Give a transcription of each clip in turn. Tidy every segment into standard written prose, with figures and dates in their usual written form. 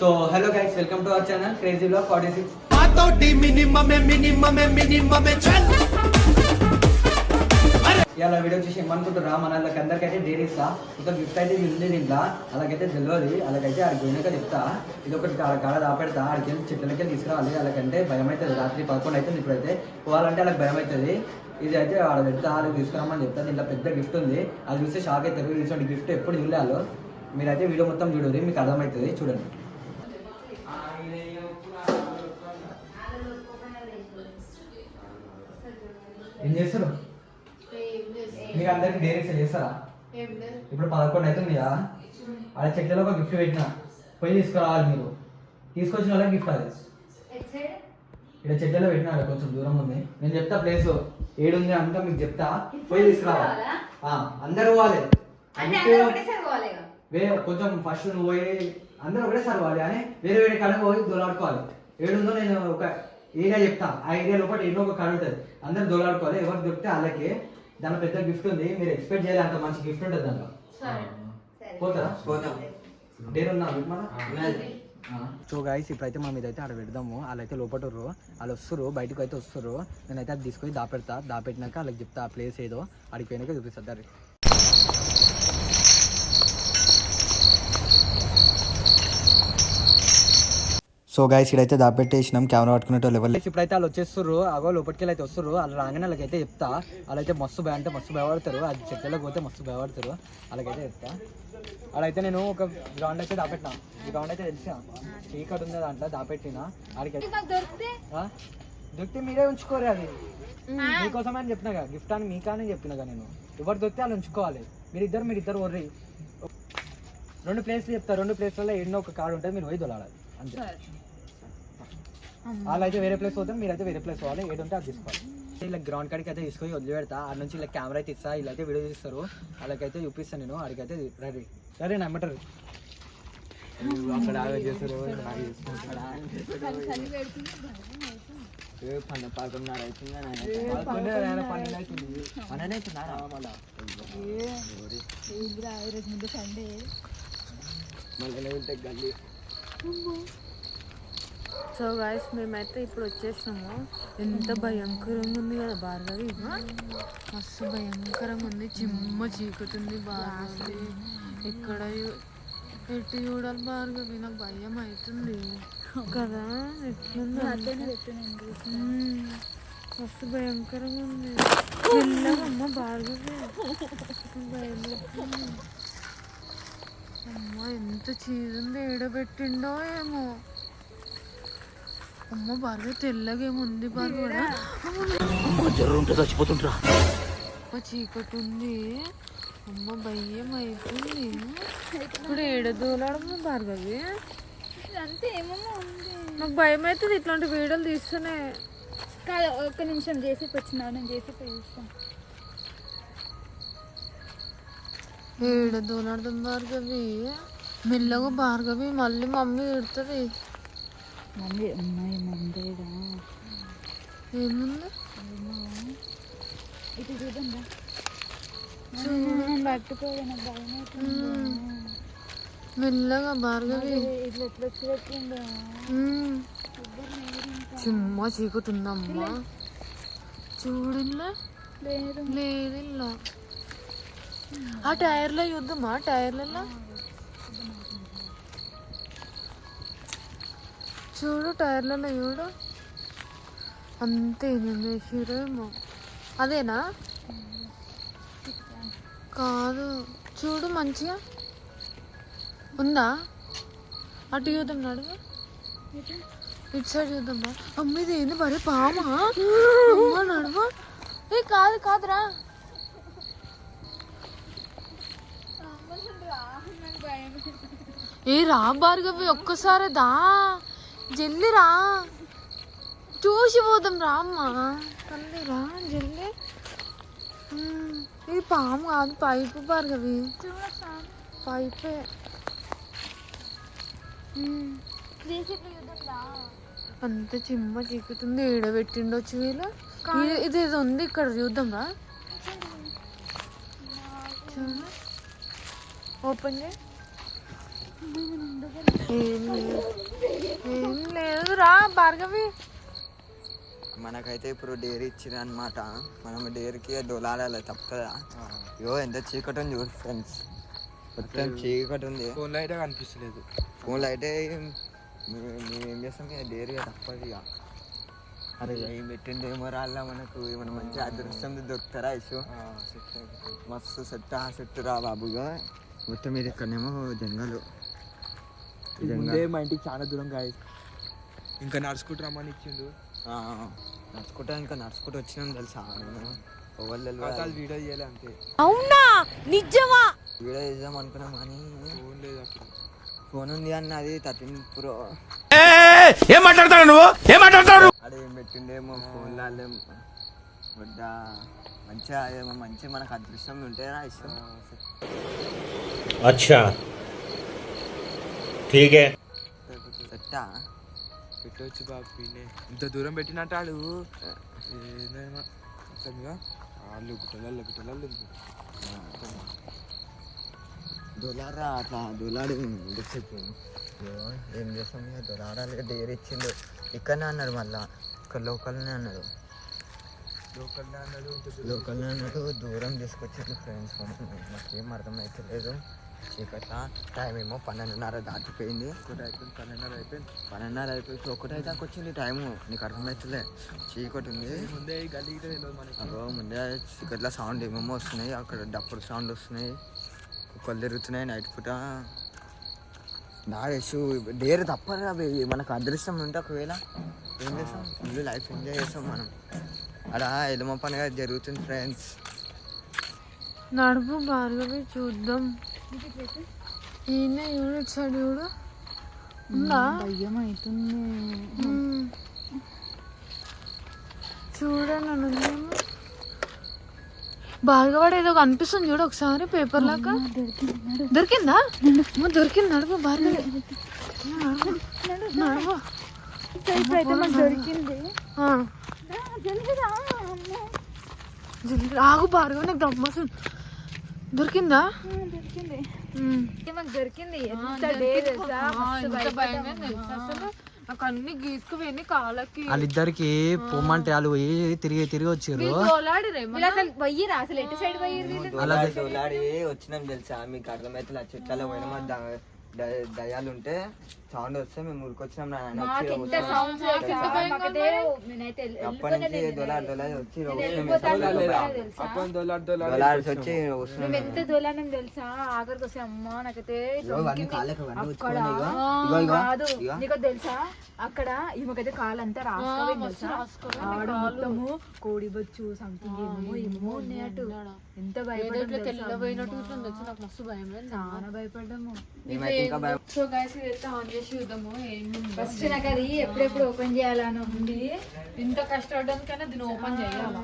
So hello guys, welcome to our channel crazy blog 46. ఇలా video చూసి ఏమనుకుంటున్నా, మన అందరికైతే dairy ఇస్తా. ఒక గిఫ్ట్ అయితే ఉంది దీంట్లో, అలాగైతే తెలియదు. అలాగైతే ఆడికి పోయినాక చెప్తా. ఇది ఒకటి కాడ దాపెడతా. ఆడికి చెట్లకి తీసుకురావాలి. అలాగంటే భయం అవుతుంది. రాత్రి 11 అవుతుంది. ఇప్పుడైతే పోవాలంటే వాళ్ళకి భయం అవుతుంది. ఇది అయితే ఆడ పెడతా, వాళ్ళకి తీసుకురామని చెప్తా. దీంట్లో పెద్ద గిఫ్ట్ ఉంది. అది చూస్తే షాక్ అవుతారు. ఇటువంటి గిఫ్ట్ ఎప్పుడు చూడాలో. మీరైతే వీడియో మొత్తం చూడండి, మీకు అర్థమవుతుంది. చూడండి. ఏం చేస్తారు మీకు అందరికి డైరీ చేస్తారా? ఇప్పుడు 11 అవుతుంది కదా, అలా చెట్లలో ఒక గిఫ్ట్ పెట్టినా, పోయి తీసుకురావాలి. మీరు తీసుకొచ్చిన వాళ్ళకి గిఫ్ట్. అది ఇక్కడ చెట్లలో పెట్టినా, కొంచెం దూరం ఉంది. నేను చెప్తా ప్లేస్ ఏడుంది అంతా మీకు చెప్తా. పోయి తీసుకురావాలి. అందరు పోవాలి. కొంచెం ఫస్ట్ నువ్వు పోయి అందరూ ఒకటేసారి పోవాలి అని వేరే వేరే కాడకు పోయి దొలాడుకోవాలి. ఏడుందో నేను ఒక ఏరియా చెప్తా. ఆ ఏరియా లోపల ఏదో ఒక కాడ ఉంటుంది. అందరు దొలాడుకోవాలి. ఎవరికి చెప్తే వాళ్ళకి. దాంట్లో పెద్ద గిఫ్ట్ ఉంది. మీరు ఎక్స్పెక్ట్ చేయాలి, అంత మంచి గిఫ్ట్ ఉంటుంది దాంట్లో. పోతారా? పోతాం. డేరున్నా. సో గైస్, ఇప్పుడైతే మనం ఇదైతే ఆడ పెడదాము. వాళ్ళైతే లోపటరు, వాళ్ళు వస్తారు, బయటకు అయితే వస్తారు. నేనైతే అది తీసుకొని దాపెట్టినాక వాళ్ళకి చెప్తా ఆ ప్లేస్ ఏదో. అడిగి పోయినాక చూపిస్తా. దారి సో గైస్, ఇక్కడైతే దాపెట్టేసినాం. Camera పట్టుకునేటో level. ఇప్పుడైతే వాళ్ళు వచ్చేస్తారు. అగో లోపలికి అయితే వస్తారు. వాళ్ళు రాగానే వాళ్ళకైతే చెప్తా. వాళ్ళైతే మస్తు భయ అంటే మస్తు భయపడతారు. అది చెట్లకు పోతే మస్తు భయపడతారు. వాళ్ళకైతే చెప్తా. అక్కడైతే నేను ఒక గ్రౌండ్ అయితే దాపెట్టినా. ఈ గ్రౌండ్ అయితే తెలిసిన చీకటి ఉంది, దాంట్లో దాపెట్టినా. అడిగి దొరికితే మీరే ఉంచుకోరు. అది మీకోసం అని చెప్పినా కదా, గిఫ్ట్ అని మీకానే చెప్పినా కదా నేను. ఎవరు దొరికితే వాళ్ళు ఉంచుకోవాలి. మీరిద్దరు వర్రి. 2 ప్లేస్లు చెప్తా. 2 ప్లేస్లలో ఎన్నో ఒక కార్డు ఉంటుంది. మీరు పోయి దొలాడాలి అంతే. వాళ్ళు అయితే వేరే ప్లేస్ పోతారు, మీరైతే వేరే ప్లేస్ పోవాలి. ఏడుంటే అది తీసుకోవాలి. ఇలా గ్రౌండ్ కాడికి అయితే తీసుకొని వదిలిపెడతా. ఆడ నుంచి ఇలా కెమెరా అయితే ఇస్తా. ఇలా అయితే వీడియో తీస్తారు. వాళ్ళకైతే చూపిస్తాను నేను. అడిగైతే రెడీ సరే నమ్మటారు. అక్కడ చేస్తారు. 11:30 అవుతుంది. 12 అవుతుంది. 12 అవుతుందా మళ్ళీ గల్లీ. సో గాయస్, మేమైతే ఇప్పుడు వచ్చేసినాము. ఎంత భయంకరంగా ఉంది కదా భార్గవి, మస్తు భయంకరంగా ఉంది. చిమ్మ చీకటుంది భార్గవి. ఎక్కడ ఎట్టి చూడాలి భార్గవి, నాకు భయం అవుతుంది కదా. ఎట్లుంది, మస్తు భయంకరంగా ఉంది. వెళ్ళామమ్మ భార్గవి, భయం అవుతుంది. అమ్మ ఎంత చీజుంది, ఏడబెట్టిండో ఏమో. అమ్మ భార్గవి తెల్లగా ఏముంది భార్గవి, చచ్చిపోతుంటా. చీకటి ఉంది. అమ్మ భయం అయిపోయింది. ఇప్పుడు ఏడదోలాడమ్మ భార్గవి, అంతే ఏమేమో ఉంది. నాకు భయం అవుతుంది ఇట్లాంటి వీడియోలు తీస్తూనే. కాదు, ఒక్క నిమిషం చేసి వచ్చినా, నేను చేసి చూస్తాను. ఏడదోలాడదాం భార్గవి, మెల్లగా భార్గవి. మళ్ళీ మమ్మీ తిడుతుంది. మమ్మీ అమ్మాయి మందేదా ఏముంది ఇటు చూద్దా పట్టుకోవాలి. నాకు భయం అవుతుంది. మెల్లగా భార్గవి. ఇట్లా ఎట్లా వచ్చి పెట్టిందా. చిమ్మ చీకుతుందమ్మా. చూడిల్లా లేదు ఇలా. ఆ టైర్లో చూద్దామా, టైర్లలో చూడు, టైర్లలో చూడు. అంతే నేను వేసిరేమో. అదేనా? కాదు, చూడు మంచిగా ఉందా. అటు చూద్దాం, నడుగు ఇటు సైడ్ చూద్దామా. అమ్మ ఇది ఏంది మరి, పామా? అమ్మ నడువా. ఏ కాదురా. ఏ రా భార్గవి, ఒక్కసారి దా, జల్లి రా, చూసి పోదాం రా. అమ్మ తల్లి రా జల్లి. ఇది పాము కాదు, పైపు భార్గవి, పైపే. అంత చిమ్మ చీకుతుంది. ఏడబెట్టిండొచ్చు వీళ్ళు. ఇదేదో ఉంది ఇక్కడ, చూద్దాం రా. చూడు, ఓపెన్ చేయి. ఏం లేదు రా భార్గవి. మనకైతే ఇప్పుడు డేర్ ఇచ్చారు అనమాట. మనం డేర్కి దొలాడాలి తప్పదా. అయ్యో ఎంత చీకటి ఉంది ఫ్రెండ్స్, మొత్తం చీకటి ఉంది. ఫోన్లో అయితే కనిపిస్తలేదు. ఫోన్లో అయితే మేము ఏం చేస్తాం ఇక డేర్ తప్పదు ఇక. అరే ఏం పెట్టింది ఏమో రాళ్ళ మనకు ఏమైనా మంచి అదృష్టం దొరుకుతారా ఇష్యూ. మస్తు సెట్ రా బాబుగా. మొత్తం ఇది ఇక్కడనేమో జంగలు. మా ఇంటికి చాలా దూరం కాదు, ఇంకా నడుచుకుంటూ రమ్మని ఇచ్చిండు. నడుచుకుంటూ వచ్చినాం తెలుసా. వీడియో చేయాలి అంతే. అవునా నిజమా? వీడియో చేద్దాం అనుకున్నాం కానీ ఫోన్ లేదు అప్పుడు. ఫోన్ ఉంది అన్న, అది 13 Pro. ఏం మాట్లాడతాడు నువ్వు, ఏం మాట్లాడతాడు? అదే ఏం పెట్టిండేమో ఫోన్లో వద్ద మంచిగా ఏమో మంచిగా మనకు అదృష్టం ఉంటేరా ఇష్టం. అచ్చా ఠీకే సెట్టా పెట్టవచ్చు బాబు. ఇంత దూరం పెట్టినట్టాడు దొలారా అట్లా దొలాడి ఏం చేస్తాం ఇక దొలాడాలి. డేర్ ఇచ్చిండు ఇక్కడనే అన్నాడు, మళ్ళా ఇక్కడ లోకల్నే అన్నాడు. దూరం తీసుకొచ్చిండు ఫ్రెండ్స్. నాకేం అర్థమవుతలేదు. చీకట టైం ఏమో 12:30 దాటిపోయింది. 12:30 అయిపోయింది. 12:30 అయిపోయి 1 అయితే వచ్చింది టైము. నీకు అర్థమవుతలే, చీకటి ఉంది. ముందే గల్లీ మనకి. అగో ముందే చీకట్లో సౌండ్ ఏమేమో వస్తున్నాయి. అక్కడ డప్పుడు సౌండ్ వస్తున్నాయి, కుక్కలు తిరుగుతున్నాయి నైట్ పూట. నాగేషు డేర్ తప్పరా అవి. మనకు అదృష్టం ఉంటే ఒకవేళ ఏం చేస్తాం, ఫుల్ లైఫ్ ఎంజాయ్ చేస్తాం మనం. అలా ఎలుమ పండుగ జరుగుతుంది ఫ్రెండ్స్. నడుపు భార్గవి చూద్దాం. ఈయన యూనిట్ సైడ్ చూడు ఉందా? భయం అవుతుంది. చూడండి భార్గవాడు ఏదో కనిపిస్తుంది చూడు ఒకసారి పేపర్ లాగా. దొరికిందా? దొరికింది. నడుపు భార్గవి, నడుపు. ఇప్పుడైతే మాకు దొరికింది. ఆగు భార్గవి, నాకు దమ్మసు. దొరికిందా? దొరికింది. మాకు దొరికింది. నాకు అన్ని గీసుకుపోయింది కాళ్ళకి. వాళ్ళిద్దరికి పొమ్మంటే వాళ్ళు పోయి తిరిగి వచ్చారు. పోయిరా అసలు ఎటు సైడ్ పోయి దొలాడి వచ్చినాం తెలుసా. మీకు అర్థమైతే చెట్లలో పోయినా దయాలు ఉంటే సౌండ్ వస్తే మేము ఊరికొచ్చినాం. అప్పటి నుంచి దొలాడి వచ్చి ఎంత దొలానం తెలుసా. ఆఖరికి వస్తే అమ్మా నాకైతే కాదు. నీకు తెలుసా అక్కడ ఈమెకైతే కాలంతా రాసుకోవాలి తెలుసా. ఆడ మొత్తము కోడి బొచ్చు సంథింగ్ ఏమో ఉన్నాయటు. ఎంత భయపడినట్టు నాకు మస్తు భయం. చాలా భయపడ్డాము. సో గైస్ ఇదైతే ఆన్ చేసి చూద్దాము. ఫస్ట్ నాకు అది ఎప్పుడెప్పుడు ఓపెన్ చేయాలని ఉంది. ఇంత కష్టపడడానికైనా దీన్ని ఓపెన్ చేయాలా?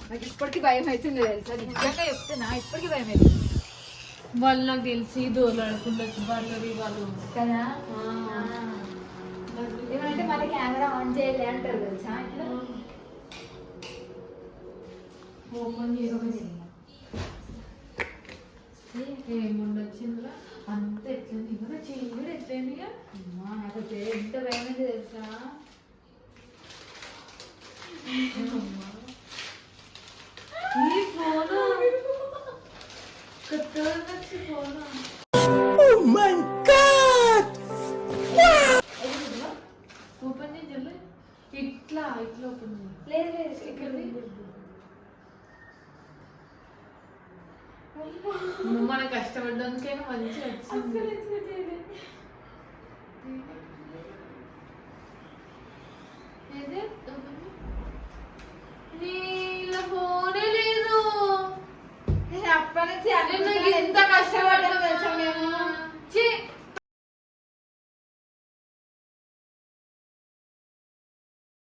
నాకు ఇప్పటికీ భయం అవుతుంది తెలుసా. నిజంగా చెప్తున్నా ఇప్పటికీ భయం అవుతుంది. వాళ్ళు నాకు తెలిసి దోలాడుకుండొచ్చు భార్గవి వాళ్ళు కదా. ఏమంటే మళ్ళీ కెమెరా ఆన్ చేయాలి అంటారు తెలుసా. ఇట్లా ఓపెన్ చేసి ఏముండొచ్చిందిరా అంత ఎట్లయింది కదా. చీకటి ఎట్లయింది. అమ్మా నాకైతే ఎంత భయం అయింది తెలుసా. ఈ ఫోను కొత్తగా వచ్చి ఫోను ఓపెన్ చేయాలి. ఇట్లా ఓపెన్ చేయాలి. లేదు ఇక్కడ మన కష్టపడడానికైనా మంచిగా వచ్చింది. నీళ్ళ ఫోనే లేదు. అప్పటి నుంచి ఇంత కష్టపడ్డా